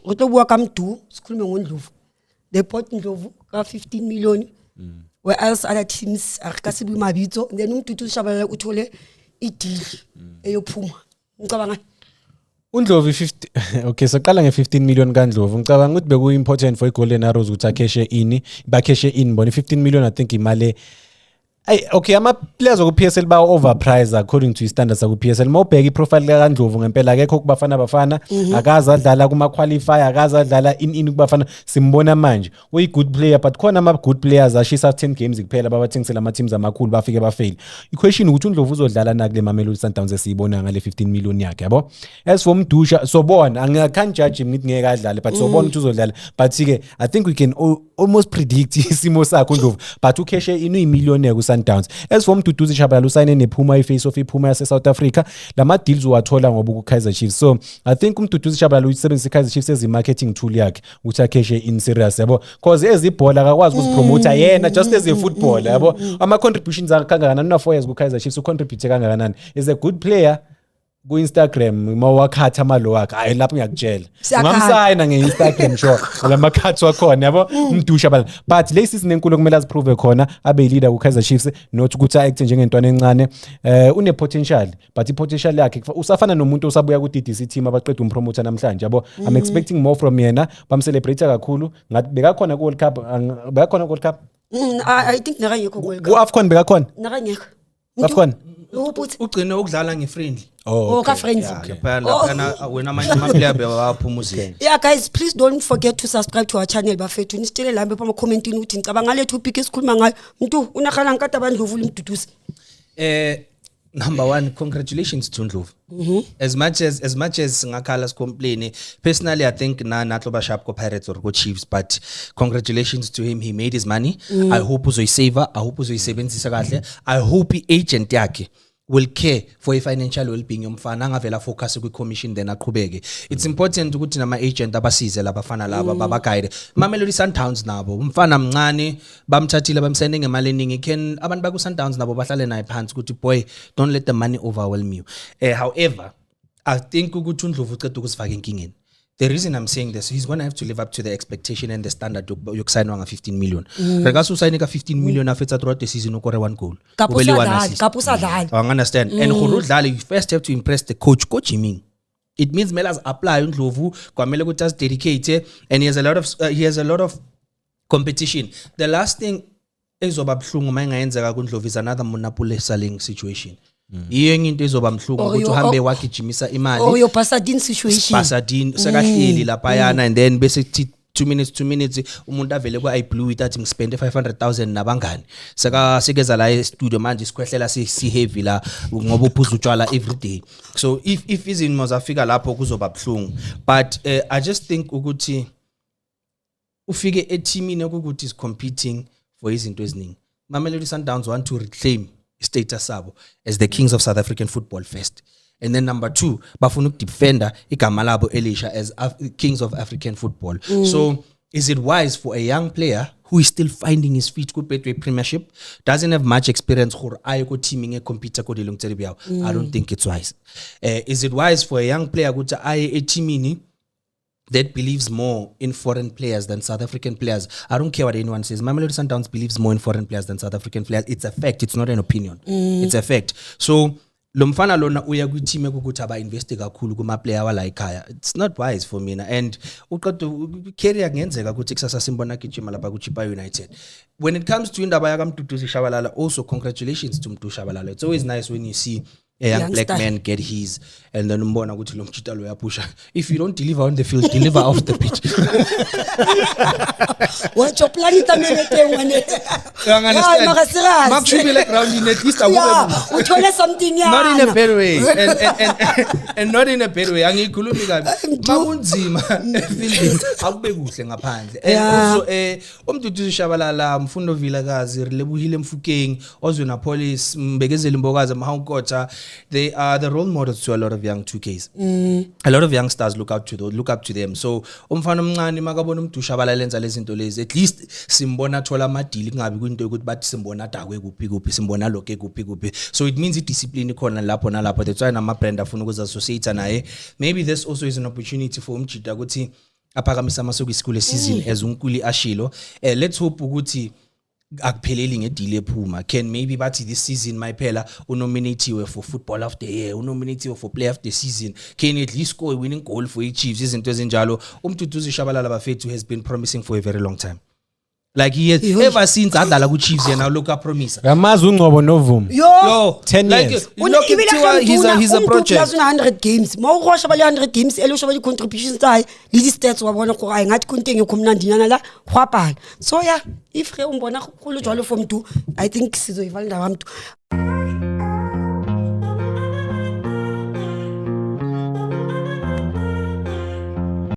Utobuwa kamdu, sikhulume ngoNdlovu. They bought Ndlovu ka 15 million. Whereas other teams akasibi mabitso then uMdudu Shabalala uthole ideal eyophuma. Ngicabanga uNdlovu 50 okay soqala nge15 million kaNdlovu ngicabanga ukuthi beku important for iGolden Arrows ukuthi akheshe in bona 15 million I think imali okay ama players ku PSL ba overpriced according to standards ku PSL mawubheka iprofile kaNdlovu ngempela akekho kubafana akaza adlala kuma qualifier akaza adlala in kubafana simbona manje uyi good player but khona ama good players ashisa 10 games kuphela babathengisela ama teams amakhulu bafike bafail iquestion ukuthi uNdlovu uzodlala na kule Mamelodi Sundowns esiyibona ngale 15 million yakhe yabo as for Mdusha sobona angakhan judge ngithi ngeke adlale but sobona ukuthi uzodlala but ke I think we can almost predict isimo sakhe uNdlovu but ukheshe inu imillionaire ku Sundowns as for Mdudu Shabalala usayine nePhuma iface of iPhuma yase South Africa lama deals wathola ngoba ku Kaizer Chiefs so I think Mdudu Shabalala uyisebenzisa Kaizer Chiefs as marketing tool yakhe ukuthi akheshe in serious yabo cause ezibhola akakwazi ukuzipromote yena just as a footballer yabo ama contributions akangana na 4 years ku Kaizer Chiefs ucontribute kangakanani is a good player ku Instagram mawakhatha malo wakhe hayi lapho ngiyakutshela ungamsayina ngeInstagram sure lama cuts wakhona yabo Mdudu Shabalala but lesi sinenkulu kumele aziprove khona abe leader ku Kaizer Chiefs not ukuthi act njengentwana encane une potential but ipotential yakhe usafana nomuntu osabuya ku DDC team abaqeda umpromoter namhlanje yabo I'm expecting more from yena bamcelebrate kakhulu ngathi bekakhona ku World Cup bekakhona ku World Cup I think nakangekho World Cup ku AFCON bekakhona nakangekho AFCON ugcine ukudlala ngefriendly ka friends phela wena manje ama player bewaphumuzile yeah guys please don't forget to subscribe to our channel bafethu nisitshele lambe phama commentini ukuthi ngicabanga le topic esikhuluma ngayo umuntu unakhala nkata abandlovu uMduduzi number 1 congratulations to Ndlovu as much as ngakhala complain personally I think natlo ba sharp ko Pirates or ko Chiefs but congratulations to him he made his money I hope uzoyisave I hope uzoyisebenzisa kahle I hope agent yakhe will care for a financial well-being yomfana angavela focus ku commission then aqhubeke it's important ukuthi nama agent abasize labafana laba babaguide Mamelodi Sundowns nabo umfana mncane bamthathile bamsende ngemali eningi can abantu baku Sundowns nabo bahlale naye phansi ukuthi boy don't let the money overwhelm you however I think ukuthi uNdlovu uceda ukusifaka enkingeni the reason I'm saying this he's going to have to live up to the expectation and the standard yokusign wanga 15 million regardless usign ka 15 million after throughout the season ukore 1 goal kapusa dlali I understand and khurudlala you first have to impress the coach mean it means Melas apply uNdlovu kwamele ukuthi as dedicate and he has a lot of competition the last thing ezoba bhlungu mayengayenzeka kuNdlovu is another monopoly selling situation iyenye into ezoba mhlungu ukuthi uhambe wakijimisa imali Pasadena situation Pasadena sekahleli lapha yana and then bese 2 minutes umuntu avele kwa iBlue that ngispende 500,000 nabangani sekeza la studio manje sikhwehlela si heavy la ngoba uphuza utshwala every day so if izinto zafika lapho kuzoba bhlungu but I just think ukuthi ufike eteamini ukuthi is competing for izinto eziningi Mamelodi Sundowns want to reclaim status sabo as the kings of South African football first and then number 2 bafuna ukudefender igama labo elisha as kings of African football so is it wise for a young player who is still finding his feet ku Betway Premiership doesn't have much experience for ayo ko teaming e compete ko dilongtseri biao I don't think it's wise is it wise for a young player ukuthi aye eteamini that believes more in foreign players than South African players? I don't care what anyone says. Mamelodi Sundowns believes more in foreign players than South African players. It's a fact. It's not an opinion. It's a fact. So, lomfana lona uya ku team ukuthi aba invest kakhulu kuma player wala ekhaya. It's not wise for me and uqeda career ngenzeka ukuthi kusasa simbona gijima lapha ku Chipa United. When it comes to indaba yaka Mdudu Shabalala, also congratulations to Mdudu Shabalala. It's always nice when you see a young black man get his and then umbona ukuthi lo mchita lo yapusha if you don't deliver on the field deliver off the pitch what your plan itamele tengwane makshubile ground in at least uthole something yana not in a bad way and not in a bad way angikhulumi kabi makunzima efielding akube kuhle ngaphandle and also uMdudu Shabalala Mfundo Vilakazi Lebuhile Mfukeng ozwe na police Mbekezeli Mbokazi Mahankotha they are the role models to a lot of young 2Ks. A lot of young stars look up to them. So umfana omncane makabona umuntu ushabala lenza lezi zinto lezi, at least simbona thola amadili kungabi kwinto ukuthi bathi simbona dakwe kuphi simbona lokho kuphi. So it means discipline ikhona lapho nalapho. That's why nama brand afuna ukuzassociate naye. Maybe this also is an opportunity for umjida ukuthi aphakamisa amasuku isikole season as unkuli ashilo. Let's hope ukuthi akupheleli ngedile ephuma. Can maybe bathi this season mayiphela unominatiwe for football of the year, unominatiwe for player of the season. Can at least score a winning goal for iChiefs izinto ezinjalo. Umduduzi Shabalala Bafethu has been promising for a very long time. Like he has ever since adlala ku Chiefs yena look up promise. Ngamazi uNgcobo noVuma. Yo, 10 like, years. He's a project. 100 games. Mawukhosha bale 100 games elosho bale contributions zayo. Lezi stats wabona ko hayi ngathi kontinge kumnandinyana la khwaphala. So yeah, if re umbona khulu jwalo for mntu, I think sizoyivala ndaba mntu.